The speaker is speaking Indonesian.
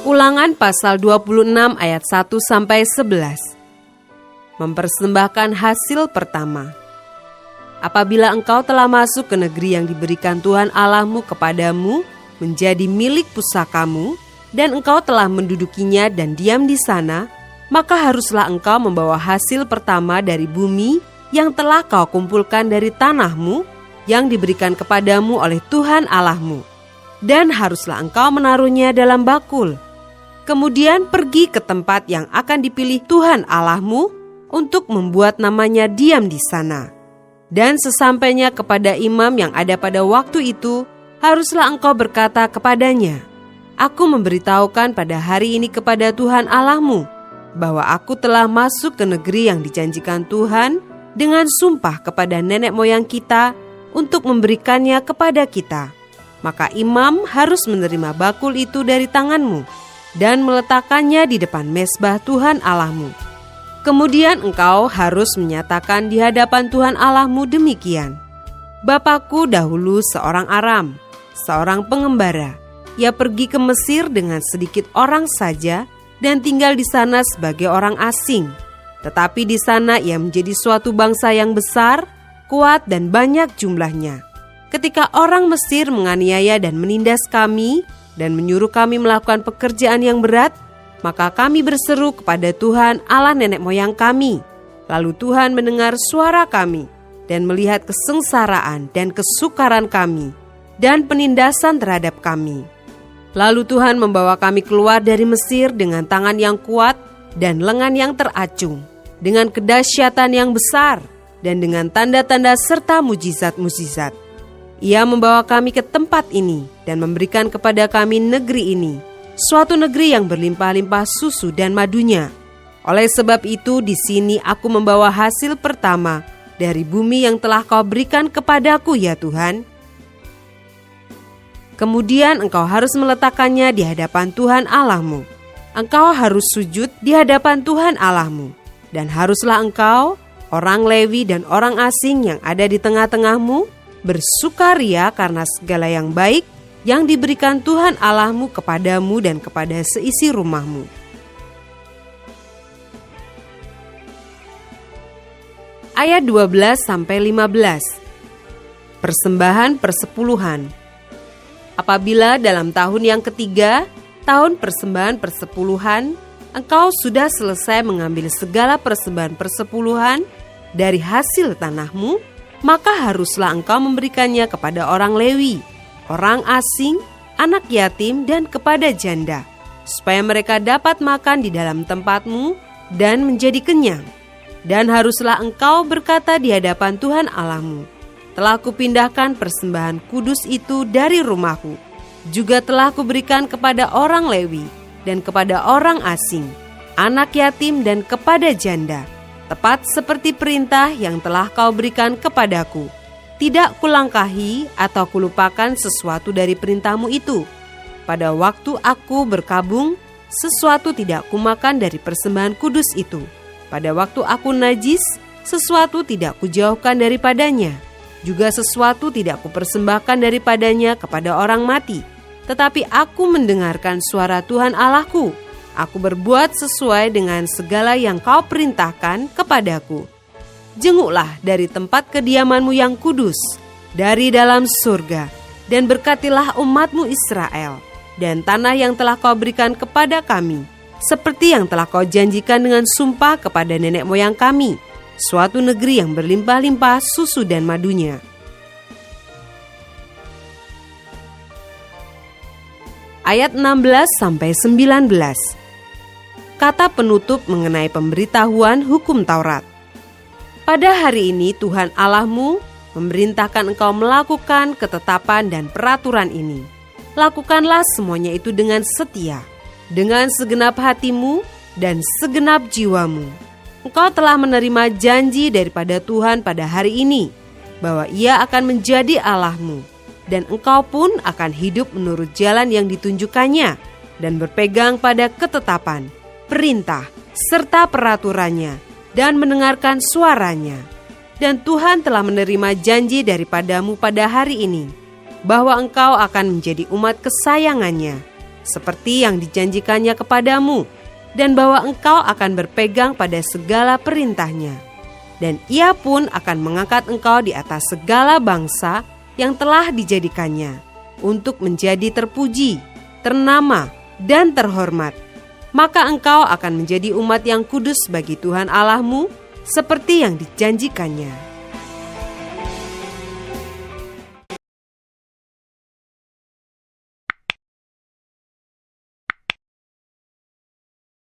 Ulangan pasal 26 ayat 1-11. Mempersembahkan hasil pertama. Apabila engkau telah masuk ke negeri yang diberikan Tuhan Allahmu kepadamu menjadi milik pusakamu, dan engkau telah mendudukinya dan diam di sana, maka haruslah engkau membawa hasil pertama dari bumi yang telah kau kumpulkan dari tanahmu yang diberikan kepadamu oleh Tuhan Allahmu, dan haruslah engkau menaruhnya dalam bakul. Kemudian pergi ke tempat yang akan dipilih Tuhan Allahmu untuk membuat namanya diam di sana. Dan sesampainya kepada imam yang ada pada waktu itu, haruslah engkau berkata kepadanya, Aku memberitahukan pada hari ini kepada Tuhan Allahmu, bahwa aku telah masuk ke negeri yang dijanjikan Tuhan dengan sumpah kepada nenek moyang kita untuk memberikannya kepada kita. Maka imam harus menerima bakul itu dari tanganmu dan meletakkannya di depan mezbah Tuhan Allahmu. Kemudian engkau harus menyatakan di hadapan Tuhan Allahmu demikian, Bapakku dahulu seorang Aram, seorang pengembara. Ia pergi ke Mesir dengan sedikit orang saja dan tinggal di sana sebagai orang asing. Tetapi di sana ia menjadi suatu bangsa yang besar, kuat dan banyak jumlahnya. Ketika orang Mesir menganiaya dan menindas kami dan menyuruh kami melakukan pekerjaan yang berat, maka kami berseru kepada Tuhan Allah nenek moyang kami. Lalu Tuhan mendengar suara kami dan melihat kesengsaraan dan kesukaran kami dan penindasan terhadap kami. Lalu Tuhan membawa kami keluar dari Mesir dengan tangan yang kuat dan lengan yang teracung, dengan kedahsyatan yang besar dan dengan tanda-tanda serta mujizat-mujizat. Ia membawa kami ke tempat ini dan memberikan kepada kami negeri ini, suatu negeri yang berlimpah-limpah susu dan madunya. Oleh sebab itu di sini aku membawa hasil pertama dari bumi yang telah kau berikan kepadaku ya Tuhan. Kemudian engkau harus meletakkannya di hadapan Tuhan Allahmu. Engkau harus sujud di hadapan Tuhan Allahmu. Dan haruslah engkau, orang Lewi dan orang asing yang ada di tengah-tengahmu, bersukaria karena segala yang baik yang diberikan Tuhan Allahmu kepadamu dan kepada seisi rumahmu. Ayat 12-15. Persembahan persepuluhan. Apabila dalam tahun yang ketiga, tahun persembahan persepuluhan, engkau sudah selesai mengambil segala persembahan persepuluhan dari hasil tanahmu, maka haruslah engkau memberikannya kepada orang Lewi, orang asing, anak yatim, dan kepada janda, supaya mereka dapat makan di dalam tempatmu dan menjadi kenyang. Dan haruslah engkau berkata di hadapan Tuhan Allahmu, telah kupindahkan persembahan kudus itu dari rumahku, juga telah kuberikan kepada orang Lewi dan kepada orang asing, anak yatim dan kepada janda, tepat seperti perintah yang telah kau berikan kepadaku. Tidak kulangkahi atau kulupakan sesuatu dari perintahmu itu. Pada waktu aku berkabung, sesuatu tidak kumakan dari persembahan kudus itu. Pada waktu aku najis, sesuatu tidak kujauhkan daripadanya. Juga sesuatu tidak kupersembahkan daripadanya kepada orang mati. Tetapi aku mendengarkan suara Tuhan Allahku. Aku berbuat sesuai dengan segala yang kau perintahkan kepadaku. Jenguklah dari tempat kediamanmu yang kudus, dari dalam surga, dan berkatilah umatmu Israel, dan tanah yang telah kau berikan kepada kami, seperti yang telah kau janjikan dengan sumpah kepada nenek moyang kami, suatu negeri yang berlimpah-limpah susu dan madunya. Ayat 16-19. Kata penutup mengenai pemberitahuan hukum Taurat. Pada hari ini Tuhan Allahmu memerintahkan engkau melakukan ketetapan dan peraturan ini. Lakukanlah semuanya itu dengan setia, dengan segenap hatimu dan segenap jiwamu. Engkau telah menerima janji daripada Tuhan pada hari ini, bahwa Ia akan menjadi Allahmu, dan engkau pun akan hidup menurut jalan yang ditunjukkannya, dan berpegang pada ketetapan, perintah, serta peraturannya, dan mendengarkan suaranya. Dan Tuhan telah menerima janji daripadamu pada hari ini, bahwa engkau akan menjadi umat kesayangannya, seperti yang dijanjikannya kepadamu, dan bahwa engkau akan berpegang pada segala perintahnya. Dan ia pun akan mengangkat engkau di atas segala bangsa yang telah dijadikannya, untuk menjadi terpuji, ternama, dan terhormat. Maka engkau akan menjadi umat yang kudus bagi Tuhan Allahmu, seperti yang dijanjikannya.